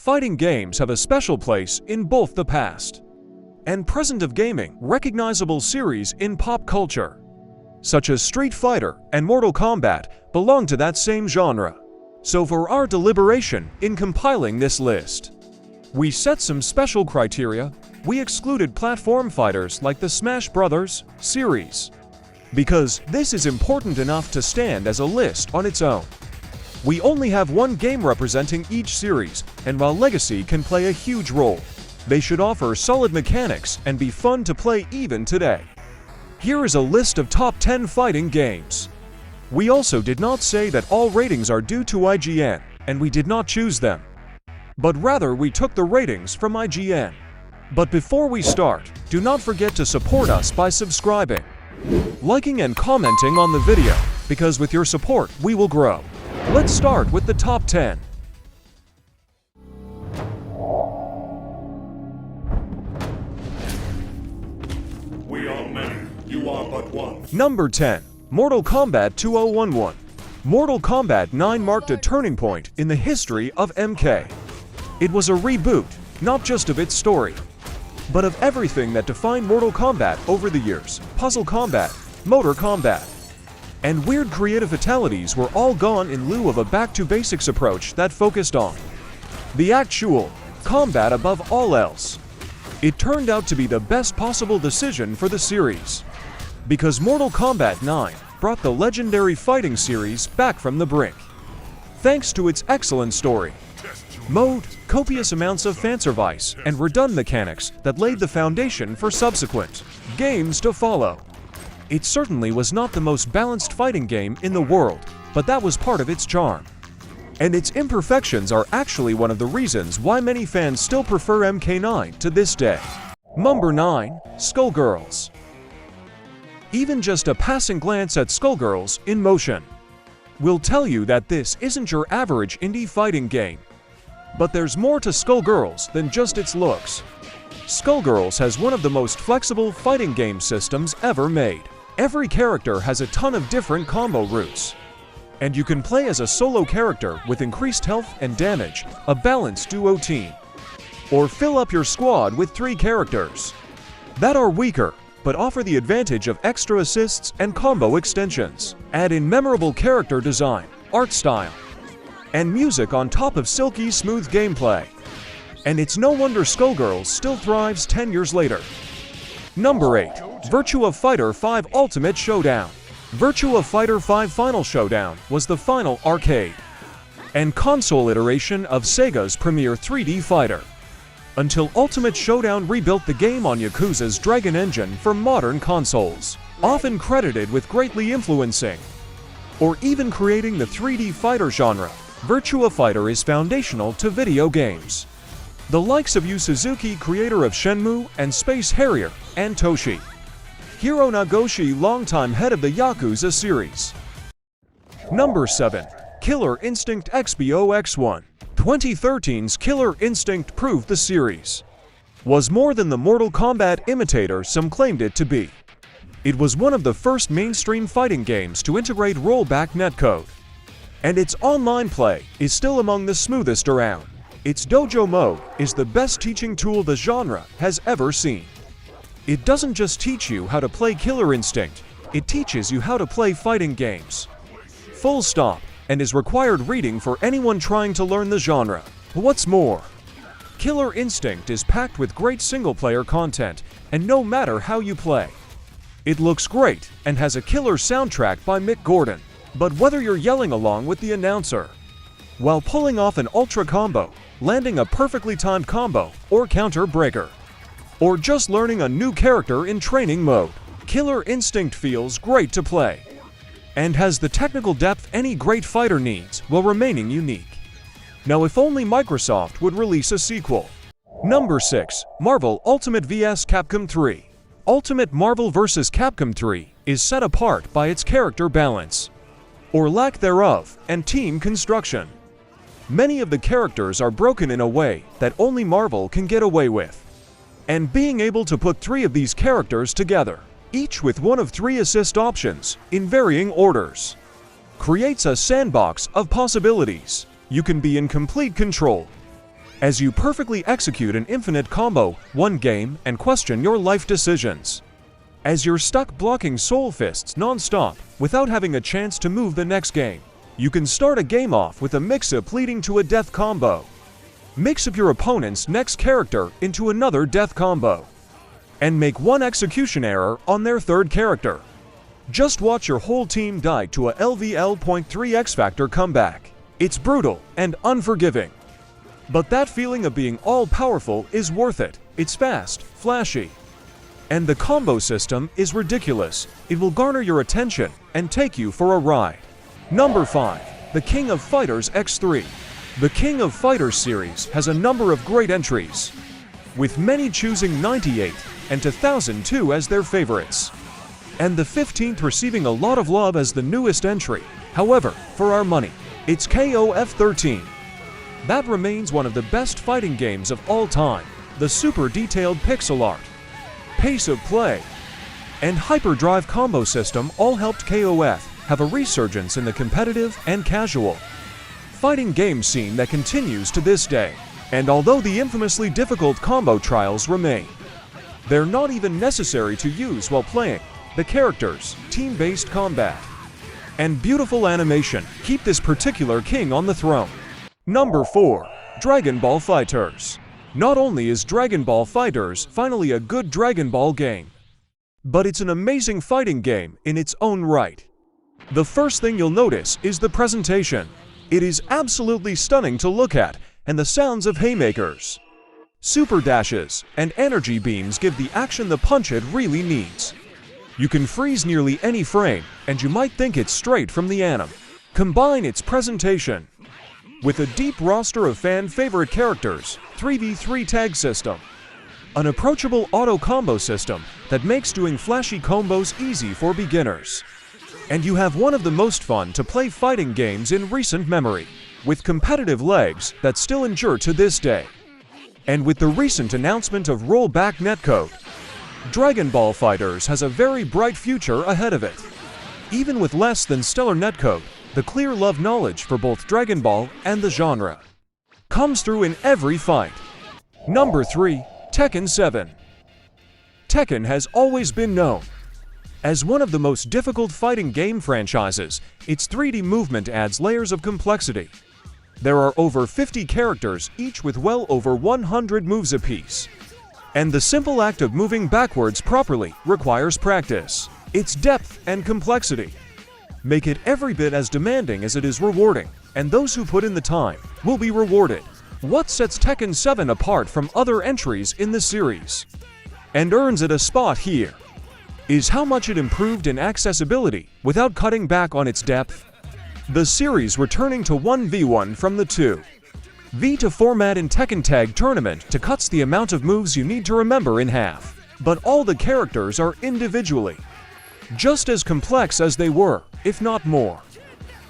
fighting games have a special place in both the past and present of gaming. Recognizable series in pop culture, such as Street Fighter and Mortal Kombat, belong to that same genre. So for our deliberation in compiling this list, we set some special criteria. We excluded platform fighters like the Smash Bros. Series, because this is important enough to stand as a list on its own. We only have one game representing each series, and while Legacy can play a huge role, they should offer solid mechanics and be fun to play even today. Here is a list of top 10 fighting games. We also did not say that all ratings are due to IGN, and we did not choose them, but rather we took the ratings from IGN. But before we start, do not forget to support us by subscribing, liking and commenting on the video, because with your support we will grow. Let's start with the top 10. We are many, you are but one. Number 10. Mortal Kombat 2011. Mortal Kombat 9 marked a turning point in the history of MK. It was a reboot, not just of its story, but of everything that defined Mortal Kombat over the years. Puzzle combat, motor combat, and weird creative fatalities were all gone in lieu of a back-to-basics approach that focused on the actual combat above all else. It turned out to be the best possible decision for the series, because Mortal Kombat 9 brought the legendary fighting series back from the brink, thanks to its excellent story mode, copious amounts of fanservice, and redundant mechanics that laid the foundation for subsequent games to follow. It certainly was not the most balanced fighting game in the world, but that was part of its charm. And its imperfections are actually one of the reasons why many fans still prefer MK9 to this day. Number 9. Skullgirls. Even just a passing glance at Skullgirls in motion will tell you that this isn't your average indie fighting game. But there's more to Skullgirls than just its looks. Skullgirls has one of the most flexible fighting game systems ever made. Every character has a ton of different combo routes, and you can play as a solo character with increased health and damage, a balanced duo team, or fill up your squad with 3 characters that are weaker but offer the advantage of extra assists and combo extensions. Add in memorable character design, art style, and music on top of silky smooth gameplay, and it's no wonder Skullgirls still thrives 10 years later. Number 8. Virtua Fighter 5 Ultimate Showdown. Virtua Fighter 5 Final Showdown was the final arcade and console iteration of Sega's premier 3D fighter, until Ultimate Showdown rebuilt the game on Yakuza's Dragon Engine for modern consoles, often credited with greatly influencing or even creating the 3D fighter genre. Virtua Fighter is foundational to video games. The likes of Yu Suzuki, creator of Shenmue and Space Harrier, and Toshi Hiro Nagoshi, longtime head of the Yakuza series. Number 7. Killer Instinct XBOX1. 2013's Killer Instinct proved the series was more than the Mortal Kombat imitator some claimed it to be. It was one of the first mainstream fighting games to integrate rollback netcode, and its online play is still among the smoothest around. Its dojo mode is the best teaching tool the genre has ever seen. It doesn't just teach you how to play Killer Instinct, it teaches you how to play fighting games. Full stop, and is required reading for anyone trying to learn the genre. What's more, Killer Instinct is packed with great single-player content, and no matter how you play, it looks great and has a killer soundtrack by Mick Gordon. But whether you're yelling along with the announcer while pulling off an ultra combo, landing a perfectly timed combo or counter breaker, or just learning a new character in training mode, Killer Instinct feels great to play and has the technical depth any great fighter needs while remaining unique. Now, if only Microsoft would release a sequel. Number 6. Marvel Ultimate vs Capcom 3. Ultimate Marvel vs Capcom 3 is set apart by its character balance, or lack thereof, and team construction. Many of the characters are broken in a way that only Marvel can get away with, and being able to put 3 of these characters together, each with one of 3 assist options in varying orders, creates a sandbox of possibilities. You can be in complete control as you perfectly execute an infinite combo, one game, and question your life decisions. As you're stuck blocking soul fists non-stop without having a chance to move the next game, you can start a game off with a mix-up leading to a death combo. Mix up your opponent's next character into another death combo, and make one execution error on their third character. Just watch your whole team die to a LVL.3 X-Factor comeback. It's brutal and unforgiving. But that feeling of being all-powerful is worth it. It's fast, flashy, and the combo system is ridiculous. It will garner your attention and take you for a ride. Number 5. The King of Fighters X3. The King of Fighters series has a number of great entries, with many choosing 98 and 2002 as their favorites, and the 15th receiving a lot of love as the newest entry. However, for our money, it's KOF 13. That remains one of the best fighting games of all time. The super detailed pixel art, pace of play, and hyperdrive combo system all helped KOF have a resurgence in the competitive and casual fighting game scene that continues to this day. And although the infamously difficult combo trials remain, they're not even necessary to use while playing. The characters, team-based combat, and beautiful animation keep this particular king on the throne. Number 4. Dragon Ball FighterZ. Not only is Dragon Ball FighterZ finally a good Dragon Ball game, but it's an amazing fighting game in its own right. The first thing you'll notice is the presentation. It is absolutely stunning to look at, and the sounds of haymakers, super dashes, and energy beams give the action the punch it really needs. You can freeze nearly any frame, and you might think it's straight from the anime. Combine its presentation with a deep roster of fan-favorite characters, 3v3 tag system, an approachable auto combo system that makes doing flashy combos easy for beginners, and you have one of the most fun to play fighting games in recent memory, with competitive legs that still endure to this day. And with the recent announcement of rollback netcode, Dragon Ball FighterZ has a very bright future ahead of it. Even with less than stellar netcode, the clear love knowledge for both Dragon Ball and the genre comes through in every fight. Number 3. Tekken 7. Tekken has always been known as one of the most difficult fighting game franchises. Its 3D movement adds layers of complexity. There are over 50 characters, each with well over 100 moves apiece. And the simple act of moving backwards properly requires practice. Its depth and complexity make it every bit as demanding as it is rewarding, and those who put in the time will be rewarded. What sets Tekken 7 apart from other entries in the series, and earns it a spot here, is how much it improved in accessibility without cutting back on its depth. The series returning to 1v1 from the 2v2 format in Tekken Tag Tournament to cuts the amount of moves you need to remember in half. But all the characters are individually just as complex as they were, if not more.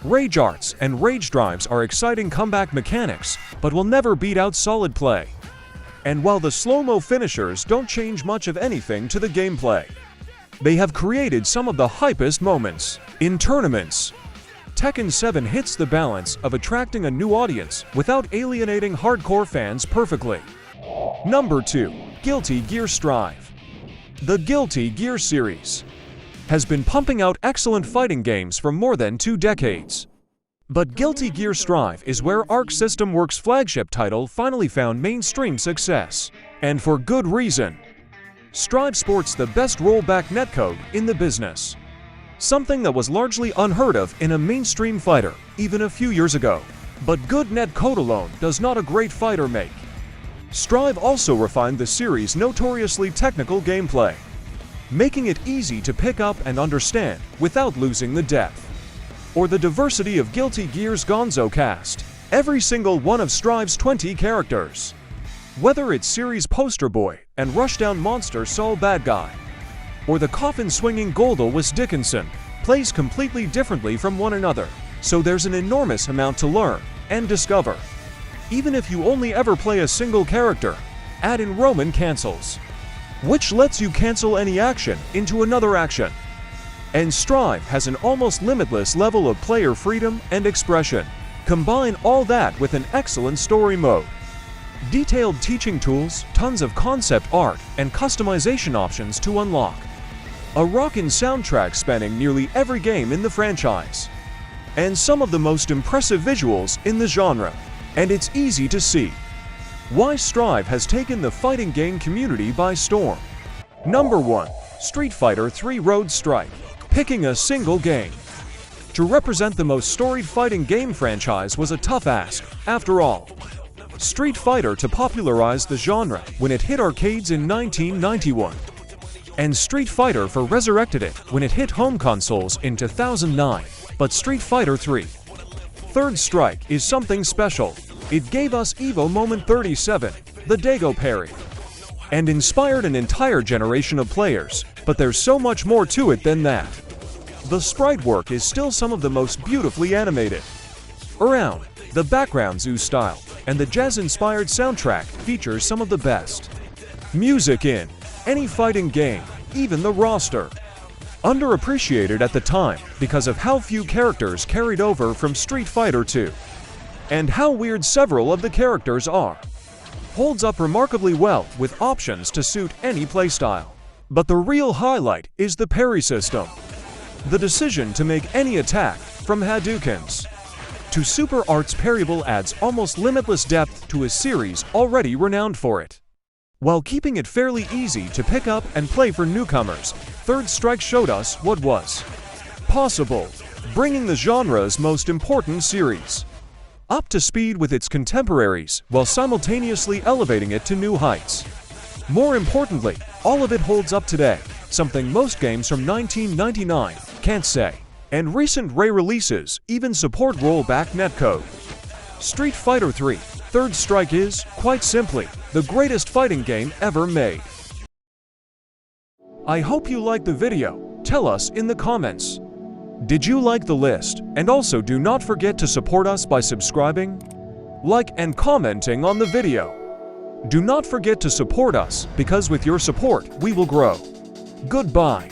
Rage arts and rage drives are exciting comeback mechanics, but will never beat out solid play. And while the slow-mo finishers don't change much of anything to the gameplay, they have created some of the hypest moments in tournaments. Tekken 7 hits the balance of attracting a new audience without alienating hardcore fans perfectly. Number 2. Guilty Gear Strive. The Guilty Gear series has been pumping out excellent fighting games for more than 2 decades. But Guilty Gear Strive is where Arc System Works' flagship title finally found mainstream success. And for good reason. Strive sports the best rollback netcode in the business, something that was largely unheard of in a mainstream fighter even a few years ago. But good netcode alone does not a great fighter make. Strive also refined the series' notoriously technical gameplay, making it easy to pick up and understand without losing the depth or the diversity of Guilty Gear's Gonzo cast. Every single one of Strive's 20 characters, whether it's series poster boy and rushdown monster Saul Bad Guy, or the coffin-swinging Goldalwis Dickinson, plays completely differently from one another, so there's an enormous amount to learn and discover. Even if you only ever play a single character, add in Roman cancels, which lets you cancel any action into another action. And Strive has an almost limitless level of player freedom and expression. Combine all that with an excellent story mode, Detailed teaching tools, tons of concept art, and customization options to unlock. A rockin' soundtrack spanning nearly every game in the franchise. And some of the most impressive visuals in the genre. And it's easy to see why Strive has taken the fighting game community by storm. Number 1. Street Fighter III Road Strike. Picking a single game to represent the most storied fighting game franchise was a tough ask, after all. Street Fighter to popularize the genre when it hit arcades in 1991. And Street Fighter for resurrected it when it hit home consoles in 2009. But Street Fighter III Third Strike is something special. It gave us Evo Moment 37, the Dago parry, and inspired an entire generation of players, but there's so much more to it than that. The sprite work is still some of the most beautifully animated around. The background zoo style and the jazz-inspired soundtrack features some of the best music in any fighting game, even the roster. Underappreciated at the time because of how few characters carried over from Street Fighter II, and how weird several of the characters are. Holds up remarkably well with options to suit any playstyle. But the real highlight is the parry system. The decision to make any attack, from Hadoukens to Super Arts parryable, adds almost limitless depth to a series already renowned for it. While keeping it fairly easy to pick up and play for newcomers, Third Strike showed us what was possible, bringing the genre's most important series up to speed with its contemporaries while simultaneously elevating it to new heights. More importantly, all of it holds up today, something most games from 1999 can't say. And recent re-releases even support rollback netcode. Street Fighter III Third Strike is, quite simply, the greatest fighting game ever made. I hope you liked the video. Tell us in the comments. Did you like the list? And also do not forget to support us by subscribing, like and commenting on the video. Do not forget to support us because with your support we will grow. Goodbye.